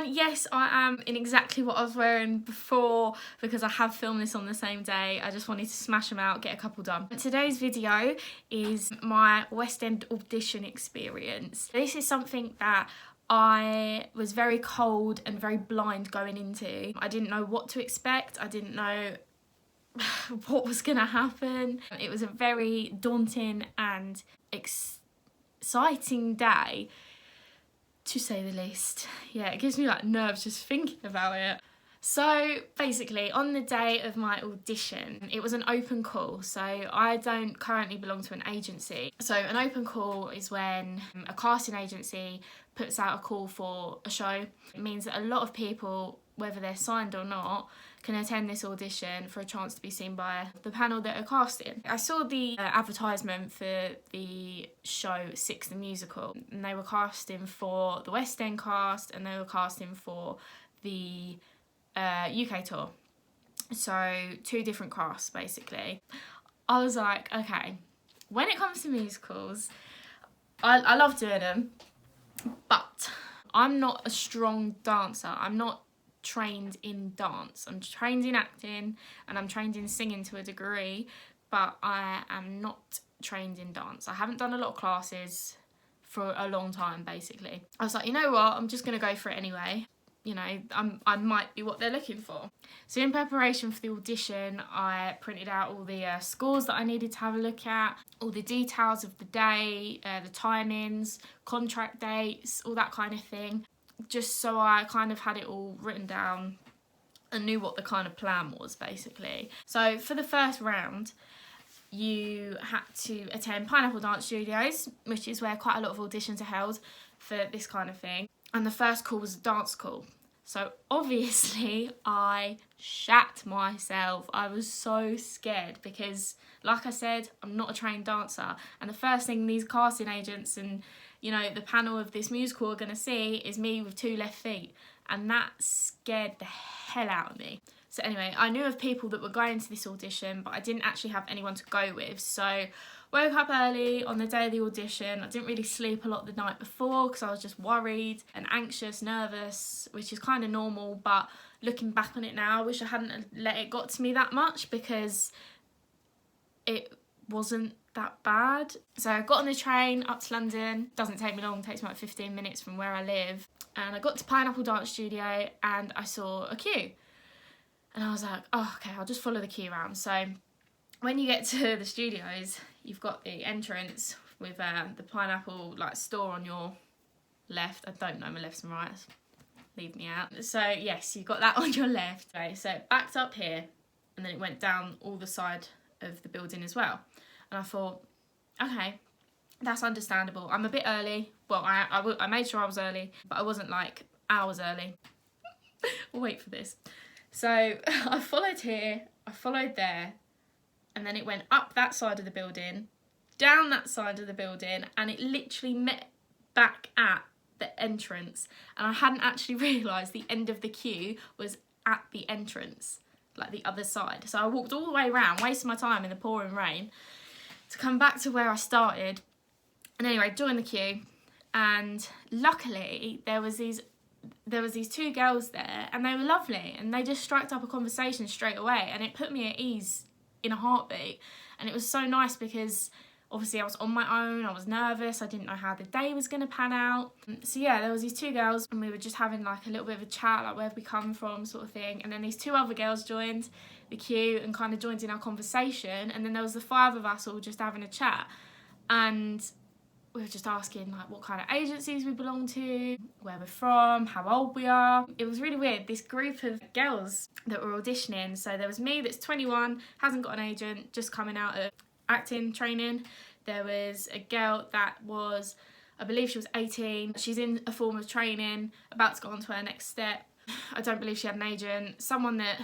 yes, I am in exactly what I was wearing before because I have filmed this on the same day. I just wanted to smash them out, get a couple done. Today's video is my West End audition experience. This is something that I was very cold and very blind going into. I didn't know what to expect. I didn't know what was gonna happen. It was a very daunting and exciting day, to say the least. Yeah, it gives me like nerves just thinking about it. So basically, on the day of my audition, it was an open call. So I don't currently belong to an agency. So an open call is when a casting agency puts out a call for a show. It means that a lot of people, whether they're signed or not, can attend this audition for a chance to be seen by the panel that are casting. I saw the advertisement for the show Six the Musical, and they were casting for the West End cast and they were casting for the UK tour. So 2 different casts basically. I was like, okay, when it comes to musicals, I love doing them, but I'm not a strong dancer. I'm not trained in dance. I'm trained in acting and I'm trained in singing to a degree, but I am not trained in dance. I haven't done a lot of classes for a long time basically. I was like, you know what, I'm just gonna go for it anyway. You know, I might be what they're looking for. So in preparation for the audition, I printed out all the scores that I needed to have a look at, all the details of the day, the timings, contract dates, all that kind of thing, just so I kind of had it all written down and knew what the kind of plan was basically. So for the first round, you had to attend Pineapple Dance Studios, which is where quite a lot of auditions are held for this kind of thing. And the first call was a dance call. So obviously I shat myself. I was so scared because, like I said, I'm not a trained dancer. And the first thing these casting agents and, you know, the panel of this musical are going to see is me with 2 left feet. And that scared the hell out of me. So anyway, I knew of people that were going to this audition, but I didn't actually have anyone to go with. So woke up early on the day of the audition. I didn't really sleep a lot the night before because I was just worried and anxious, nervous, which is kind of normal. But looking back on it now, I wish I hadn't let it got to me that much because it wasn't that bad. So I got on the train up to London. Doesn't take me long, it takes me like 15 minutes from where I live. And I got to Pineapple Dance Studio and I saw a queue. And I was like, oh, okay, I'll just follow the queue around. So when you get to the studios, you've got the entrance with the pineapple like store on your left. I don't know my lefts and rights. Leave me out. So yes, you've got that on your left. Okay, so it backed up here and then it went down all the side of the building as well. And I thought, okay, that's understandable. I'm a bit early. Well, I made sure I was early, but I wasn't like hours early. Wait for this. So I followed here, I followed there, and then it went up that side of the building, down that side of the building, and it literally met back at the entrance. And I hadn't actually realised the end of the queue was at the entrance, like the other side. So I walked all the way around, wasting my time in the pouring rain, to come back to where I started. And anyway, joined the queue, and luckily there was these 2 girls there and they were lovely and they just struck up a conversation straight away and it put me at ease in a heartbeat. And it was so nice because obviously I was on my own, I was nervous, I didn't know how the day was going to pan out. So yeah, there was these 2 girls and we were just having like a little bit of a chat, like where we come from sort of thing. And then these 2 other girls joined the queue and kind of joined in our conversation, and then there was the 5 of us all just having a chat. And we were just asking like what kind of agencies we belong to, where we're from, how old we are. It was really weird, this group of girls that were auditioning. So there was me that's 21, hasn't got an agent, just coming out of acting training. There was a girl that was, I believe she was 18. She's in a form of training, about to go on to her next step. I don't believe she had an agent. Someone that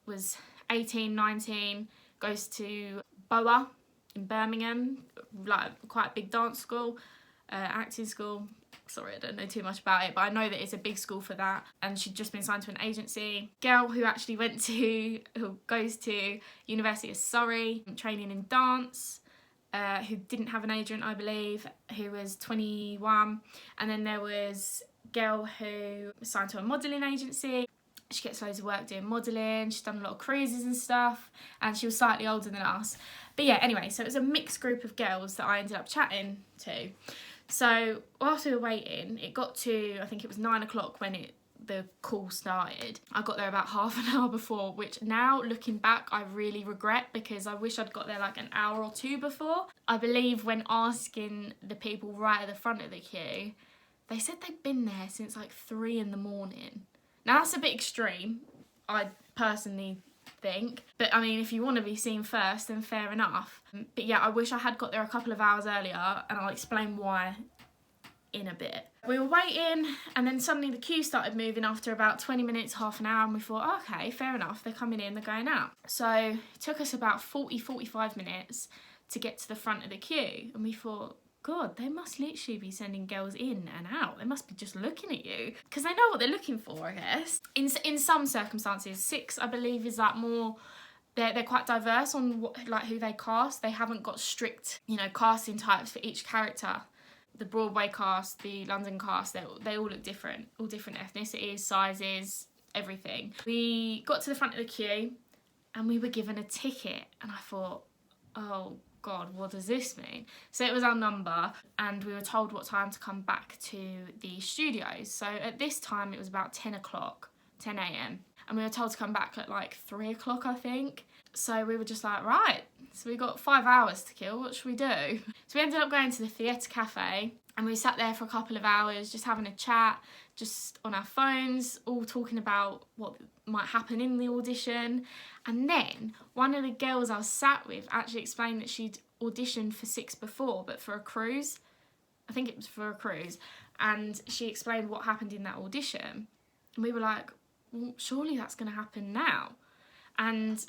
was 18, 19, goes to BOA in Birmingham, like quite a big dance school, acting school. Sorry, I don't know too much about it, but I know that it's a big school for that. And she'd just been signed to an agency. Girl who actually who goes to University of Surrey, training in dance, who didn't have an agent, I believe, who was 21. And then there was girl who was signed to a modelling agency. She gets loads of work doing modelling, she's done a lot of cruises and stuff, and she was slightly older than us. But yeah, anyway, so it was a mixed group of girls that I ended up chatting to. So whilst we were waiting, it got to, I think it was 9 o'clock when the call started. I got there about half an hour before, which now looking back I really regret, because I wish I'd got there like an hour or two before. I believe when asking the people right at the front of the queue, they said they'd been there since like 3 in the morning. Now that's a bit extreme, I personally think, but I mean, if you want to be seen first, then fair enough. But yeah, I wish I had got there a couple of hours earlier, and I'll explain why in a bit. We were waiting, and then suddenly the queue started moving after about 20 minutes, half an hour, and we thought, oh, okay, fair enough, they're coming in, they're going out. So it took us about 45 minutes to get to the front of the queue, and we thought, God, they must literally be sending girls in and out. They must be just looking at you, because they know what they're looking for, I guess. In some circumstances, 6, I believe, is like more, they're quite diverse on what, like who they cast. They haven't got strict, you know, casting types for each character. The Broadway cast, the London cast, they all look different. All different ethnicities, sizes, everything. We got to the front of the queue and we were given a ticket, and I thought, oh God, what does this mean? So it was our number, and we were told what time to come back to the studios. So at this time it was about 10 o'clock, 10 a.m. and we were told to come back at like 3 o'clock, I think. So we were just like, right, so we got 5 hours to kill, what should we do? So we ended up going to the theatre cafe, and we sat there for a couple of hours just having a chat, just on our phones, all talking about what might happen in the audition. And then one of the girls I was sat with actually explained that she'd auditioned for 6 before, but for a cruise. I think it was for a cruise. And she explained what happened in that audition. And we were like, well, surely that's going to happen now. And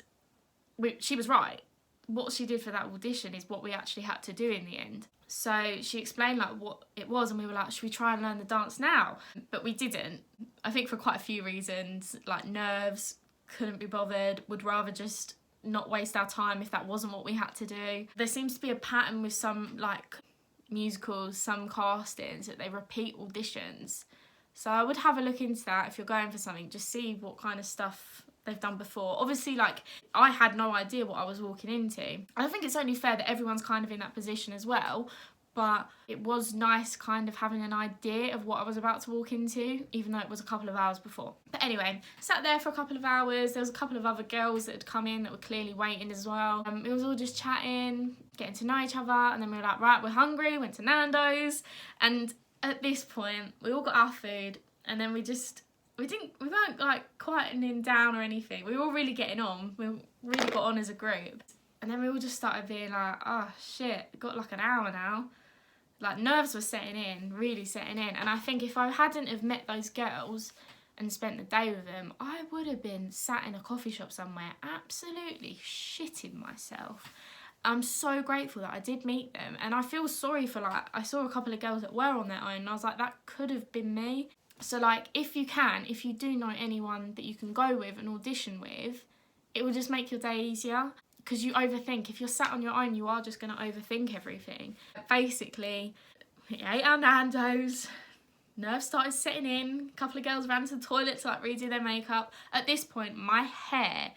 she was right. What she did for that audition is what we actually had to do in the end. So she explained like what it was, and we were like, should we try and learn the dance now? But we didn't. I think for quite a few reasons, like nerves, couldn't be bothered, would rather just not waste our time if that wasn't what we had to do. There seems to be a pattern with some like musicals, some castings, that they repeat auditions. So I would have a look into that if you're going for something, just see what kind of stuff they've done before. Obviously, like, I had no idea what I was walking into. I think it's only fair that everyone's kind of in that position as well, but it was nice kind of having an idea of what I was about to walk into, even though it was a couple of hours before. But anyway, sat there for a couple of hours. There was a couple of other girls that had come in that were clearly waiting as well. It was all just chatting, getting to know each other, and then we were like, right, we're hungry, went to Nando's, and at this point, we all got our food, and then we weren't like quietening down or anything. We were all really getting on. We really got on as a group. And then we all just started being like, oh shit, we've got like an hour now. Like nerves were setting in, really setting in. And I think if I hadn't have met those girls and spent the day with them, I would have been sat in a coffee shop somewhere absolutely shitting myself. I'm so grateful that I did meet them. And I feel sorry for, like, I saw a couple of girls that were on their own, and I was like, that could have been me. So like, if you do know anyone that you can go with and audition with, it will just make your day easier, because you overthink. If you're sat on your own, you are just going to overthink everything. Basically, we ate our Nando's, nerves started setting in, a couple of girls ran to the toilet to like redo their makeup. At this point, my hair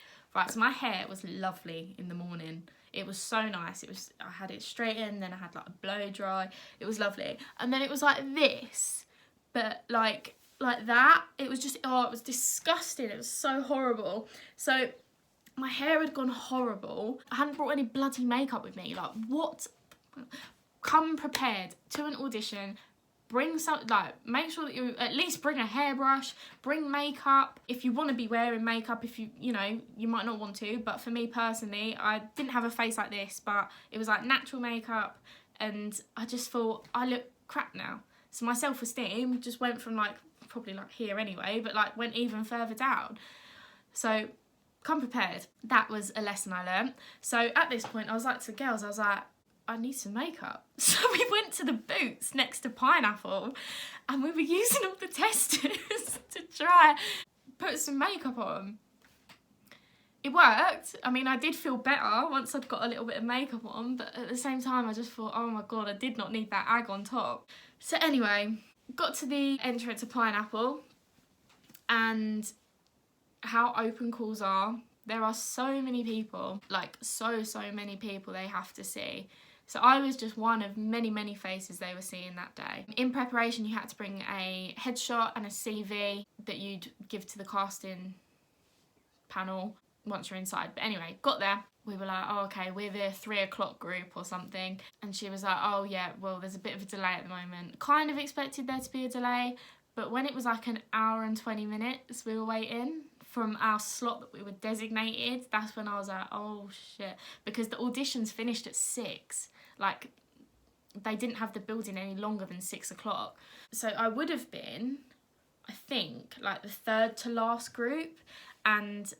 was lovely in the morning. It was so nice. I had it straightened, then I had like a blow dry. It was lovely. And then it was like this, but like that. It was just, oh, it was disgusting. It was so horrible. So my hair had gone horrible. I hadn't brought any bloody makeup with me. Like, what? Come prepared to an audition. Bring some, like, make sure that you at least bring a hairbrush, bring makeup. If you want to be wearing makeup, if you know, you might not want to, but for me personally, I didn't have a face like this, but it was like natural makeup, and I just thought, I look crap now. So my self-esteem just went from like, probably like here anyway, but like went even further down. So come prepared. That was a lesson I learned. So at this point, I was like to the girls, I was like, I need some makeup. So we went to the Boots next to Pineapple, and we were using all the testers to try put some makeup on. It worked. I mean, I did feel better once I'd got a little bit of makeup on, but at the same time I just thought, oh my God, I did not need that ag on top. So anyway, got to the entrance of Pineapple, and how open calls are, there are so many people, like so many people they have to see. So I was just one of many faces they were seeing that day. In preparation, you had to bring a headshot and a CV that you'd give to the casting panel once you're inside. But anyway, got there. We were like, oh, okay, we're the 3 o'clock group or something. And she was like, oh yeah, well, there's a bit of a delay at the moment. Kind of expected there to be a delay, but when it was like an hour and 20 minutes we were waiting from our slot that we were designated, that's when I was like, oh shit. Because the auditions finished at 6. Like, they didn't have the building any longer than 6 o'clock. So I would have been, I think, like the 3rd to last group, and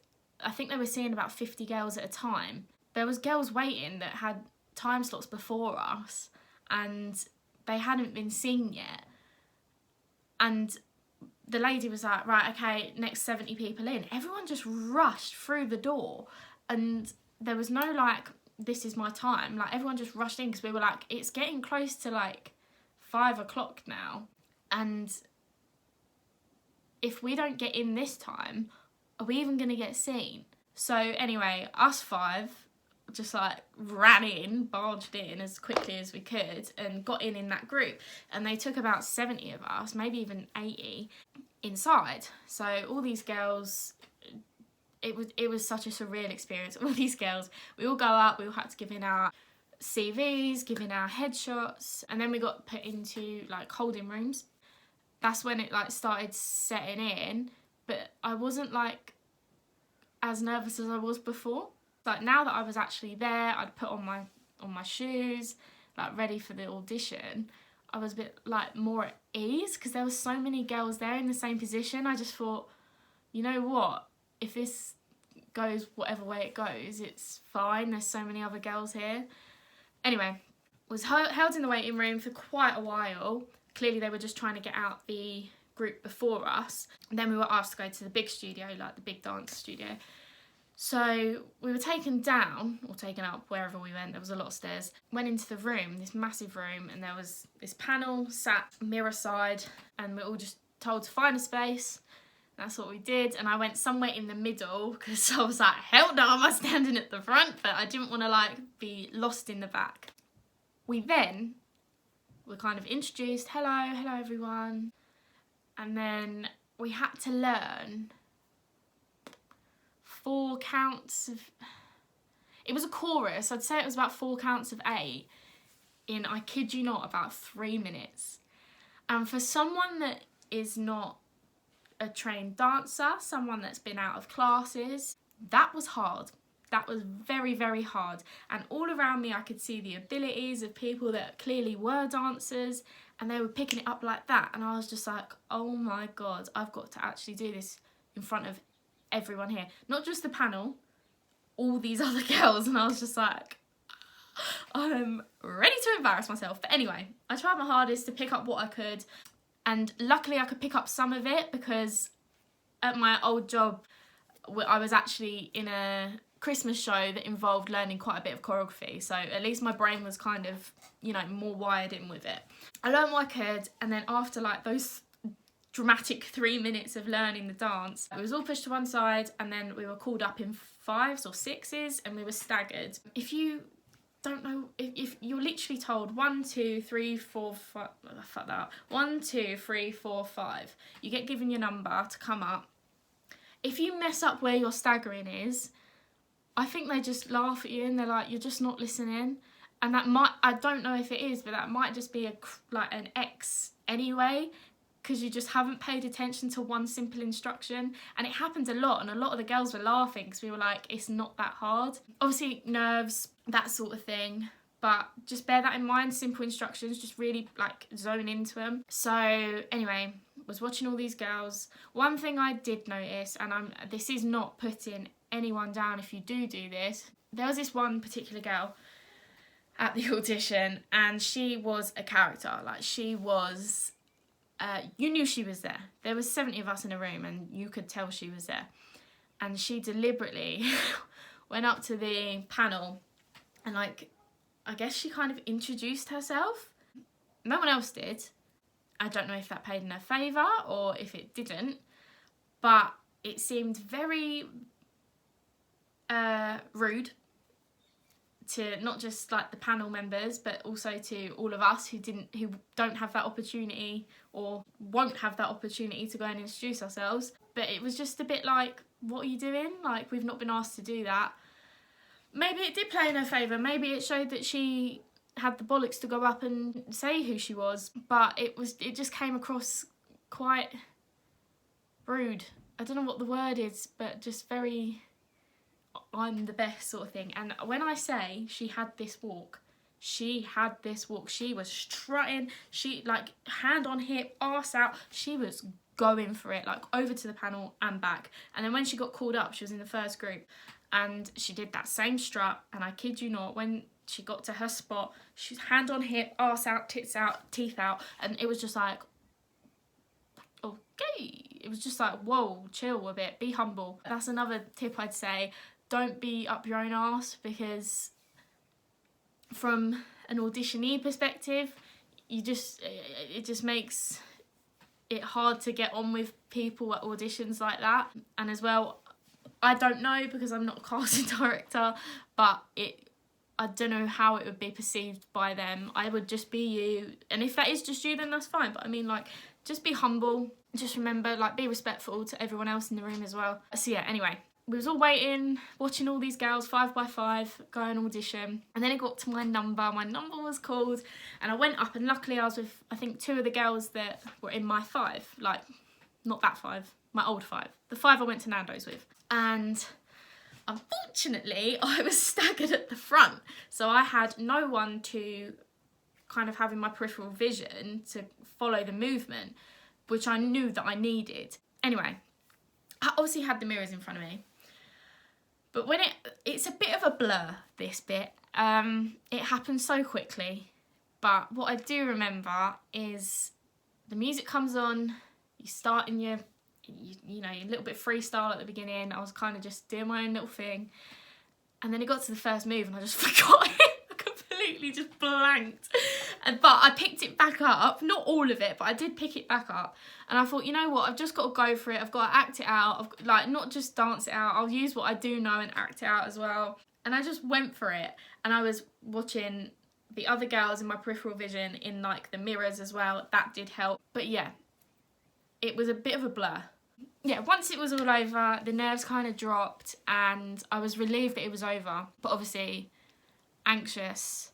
I think they were seeing about 50 girls at a time. There was girls waiting that had time slots before us, and they hadn't been seen yet. And the lady was like, right, okay, next 70 people in. Everyone just rushed through the door, and there was no like, this is my time. Like, everyone just rushed in because we were like, it's getting close to like 5 o'clock now, and if we don't get in this time, are we even going to get seen? So anyway, us 5 just like ran in, barged in as quickly as we could and got in that group. And they took about 70 of us, maybe even 80, inside. So all these girls, it was such a surreal experience. All these girls, we all go up, we all had to give in our CVs, give in our headshots, and then we got put into like holding rooms. That's when it like started setting in, but I wasn't like as nervous as I was before. Like, now that I was actually there, I'd put on my shoes, like ready for the audition, I was a bit like more at ease because there were so many girls there in the same position. I just thought, you know what, if this goes whatever way it goes, it's fine, there's so many other girls here. Anyway, was held in the waiting room for quite a while. Clearly they were just trying to get out the group before us. And then we were asked to go to the big studio, like the big dance studio. So we were taken down, or taken up, wherever we went. There was a lot of stairs. Went into the room, this massive room, and there was this panel sat mirror side, and we're all just told to find a space. That's what we did, and I went somewhere in the middle because I was like, hell no, am I standing at the front? But I didn't want to like be lost in the back. We then were kind of introduced, hello everyone, and then we had to learn 4 counts of, it was a chorus, I'd say it was about 4 counts of 8 in, I kid you not, about 3 minutes. And for someone that is not a trained dancer, someone that's been out of classes, that was hard. That was very hard. And all around me I could see the abilities of people that clearly were dancers, and they were picking it up like that, and I was just like, oh my god, I've got to actually do this in front of everyone here, not just the panel, all these other girls. And I was just like, I'm ready to embarrass myself. But anyway, I tried my hardest to pick up what I could, and luckily I could pick up some of it because at my old job I was actually in a Christmas show that involved learning quite a bit of choreography, so at least my brain was kind of, you know, more wired in with it. I learned what I could, and then after like those dramatic 3 minutes of learning the dance, it was all pushed to one side, and then we were called up in 5s or 6s, and we were staggered. If you don't know, if you're literally told 1, 2, 3, 4, 5, fuck that up, 1, 2, 3, 4, 5, you get given your number to come up. If you mess up where your staggering is, I think they just laugh at you and they're like, you're just not listening. And that might, I don't know if it is, but that might just be like an X anyway, because you just haven't paid attention to one simple instruction. And it happened a lot, and a lot of the girls were laughing because we were like, it's not that hard. Obviously nerves, that sort of thing, but just bear that in mind. Simple instructions, just really like zone into them. So anyway, was watching all these girls. One thing I did notice, and this is not putting anyone down if you do this, there was this one particular girl at the audition, and she was a character. Like, she was, you knew she was there. There was 70 of us in a room, and you could tell she was there. And she deliberately went up to the panel and, like, I guess she kind of introduced herself. No one else did. I don't know if that played in her favour or if it didn't, but it seemed very rude to not just like the panel members, but also to all of us who don't have that opportunity or won't have that opportunity to go and introduce ourselves. But it was just a bit like, what are you doing? Like, we've not been asked to do that. Maybe it did play in her favour. Maybe it showed that she had the bollocks to go up and say who she was, but it just came across quite rude. I don't know what the word is, but just very I'm the best sort of thing. And when I say she had this walk, she was strutting, she like hand on hip, arse out, she was going for it, like over to the panel and back. And then when she got called up, she was in the first group and she did that same strut, and I kid you not, when she got to her spot, she's hand on hip, arse out, tits out, teeth out, and it was just like, okay. It was just like, whoa, chill a bit, be humble. That's another tip I'd say. Don't be up your own arse, because from an auditionee perspective, it just makes it hard to get on with people at auditions like that. And as well, I don't know because I'm not a casting director, but I don't know how it would be perceived by them. I would just be you, and if that is just you, then that's fine. But I mean, like, just be humble. Just remember, like, be respectful to everyone else in the room as well. So yeah, anyway, we was all waiting, watching all these girls 5 by 5 go and audition, and then it got to my number. My number was called, and I went up, and luckily I was with, I think, 2 of the girls that were in my 5, like, not that 5, my old 5, the 5 I went to Nando's with. And unfortunately, I was staggered at the front, so I had no one to kind of have in my peripheral vision to follow the movement, which I knew that I needed. Anyway, I obviously had the mirrors in front of me, but when it's a bit of a blur, this bit. It happened so quickly, but what I do remember is the music comes on, you start in your little bit freestyle at the beginning. I was kind of just doing my own little thing, and then it got to the first move and I just forgot it. I completely just blanked. But I picked it back up, not all of it, but I did pick it back up, and I thought, you know what, I've just got to go for it. I've got to act it out, like, not just dance it out, I'll use what I do know and act it out as well. And I just went for it, and I was watching the other girls in my peripheral vision in, like, the mirrors as well. That did help. But yeah, it was a bit of a blur. Yeah, once it was all over, the nerves kind of dropped, and I was relieved that it was over, but obviously anxious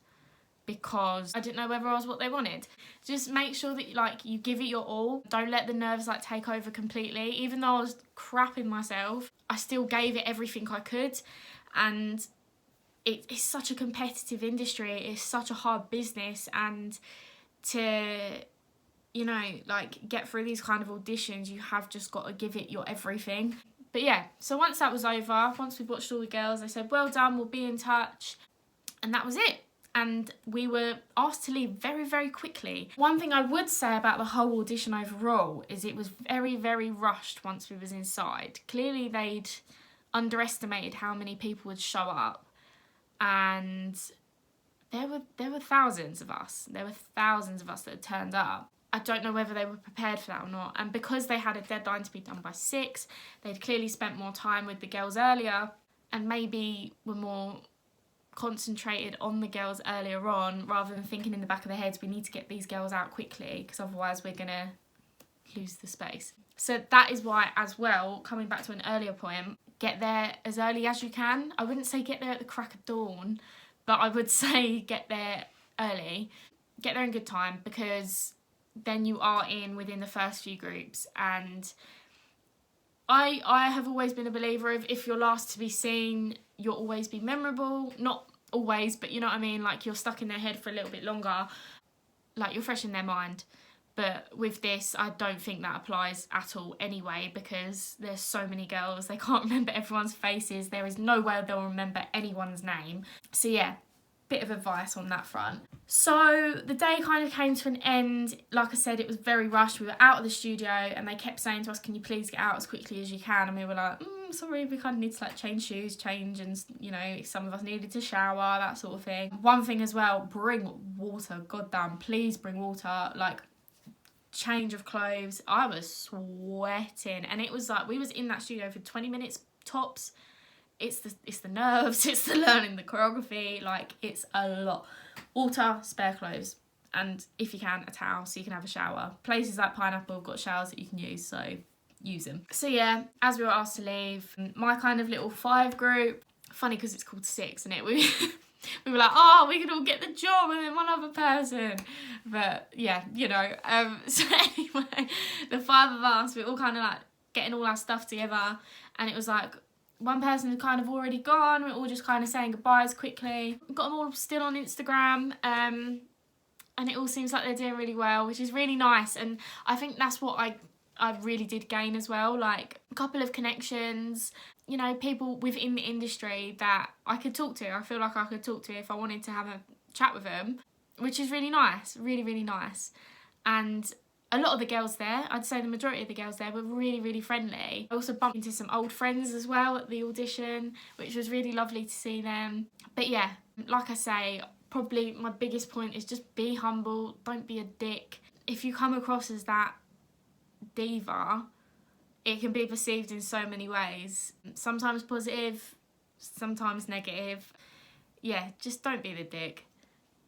because I didn't know whether I was what they wanted. Just make sure that, like, you give it your all. Don't let the nerves, like, take over completely. Even though I was crapping myself, I still gave it everything I could. And it's such a competitive industry. It's such a hard business. And to, you know, like, get through these kind of auditions, you have just got to give it your everything. But yeah, so once that was over, once we watched all the girls, they said, well done, we'll be in touch. And that was it. And we were asked to leave very, very quickly. One thing I would say about the whole audition overall is it was very, very rushed once we was inside. Clearly they'd underestimated how many people would show up, and there were thousands of us. There were thousands of us that had turned up. I don't know whether they were prepared for that or not. And because they had a deadline to be done by 6, they'd clearly spent more time with the girls earlier, and maybe were more concentrated on the girls earlier on, rather than thinking in the back of their heads, we need to get these girls out quickly because otherwise we're gonna lose the space. So that is why, as well, coming back to an earlier point, get there as early as you can. I wouldn't say get there at the crack of dawn, but I would say get there early. Get there in good time, because then you are in within the first few groups. And I have always been a believer of, if you're last to be seen, you'll always be memorable. Not always, but you know what I mean, like, you're stuck in their head for a little bit longer, like, you're fresh in their mind. But with this, I don't think that applies at all anyway, because there's so many girls, they can't remember everyone's faces. There is no way they'll remember anyone's name. So yeah, bit of advice on that front. So the day kind of came to an end. Like I said, it was very rushed. We were out of the studio and they kept saying to us, can you please get out as quickly as you can? And we were like, sorry, we kind of need to, like, change shoes, and, you know, some of us needed to shower, that sort of thing. One thing as well, bring water. Goddamn, please bring water. Like, change of clothes. I was sweating, and it was like we was in that studio for 20 minutes tops. It's the nerves, it's the learning the choreography, like it's a lot. Water, spare clothes, and if you can, a towel so you can have a shower. Places like Pineapple have got showers that you can use, so use them. So yeah, as we were asked to leave, my kind of little 5 group, funny because it's called 6, and we we were like, oh, we could all get the job and then one other person. But yeah, you know, so anyway, the 5 of us, we're all kind of like getting all our stuff together, and it was like one person had kind of already gone. We're all just kind of saying goodbyes quickly. We've got them all still on Instagram, and it all seems like they're doing really well, which is really nice. And I think that's what I really did gain as well, like a couple of connections, you know, people within the industry that I could talk to. I feel like I could talk to if I wanted to have a chat with them, which is really nice, really, really nice. And a lot of the girls there, I'd say the majority of the girls there were really, really friendly. I also bumped into some old friends as well at the audition, which was really lovely to see them. But yeah, like I say, probably my biggest point is just be humble, don't be a dick. If you come across as that diva, it can be perceived in so many ways. Sometimes positive, sometimes negative. Yeah, just don't be the dick,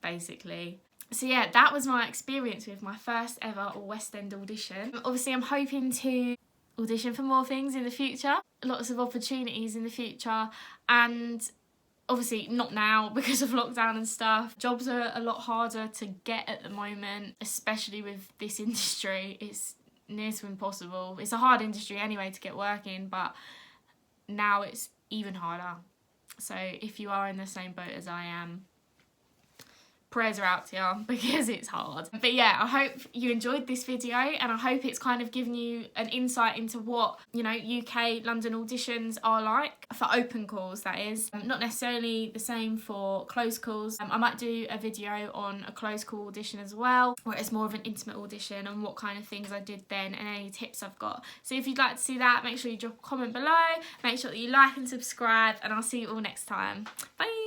basically. So yeah, that was my experience with my first ever West End audition. Obviously, I'm hoping to audition for more things in the future. Lots of opportunities in the future, and obviously not now because of lockdown and stuff. Jobs are a lot harder to get at the moment, especially with this industry. It's near to impossible. It's a hard industry anyway to get work in, but now it's even harder. So if you are in the same boat as I am, prayers are out to you because it's hard. But yeah, I hope you enjoyed this video, and I hope it's kind of given you an insight into what, you know, UK London auditions are like for open calls, that is. Not necessarily the same for closed calls. I might do a video on a closed call audition as well, where it's more of an intimate audition, and what kind of things I did then and any tips I've got. So if you'd like to see that, make sure you drop a comment below, make sure that you like and subscribe, and I'll see you all next time. Bye!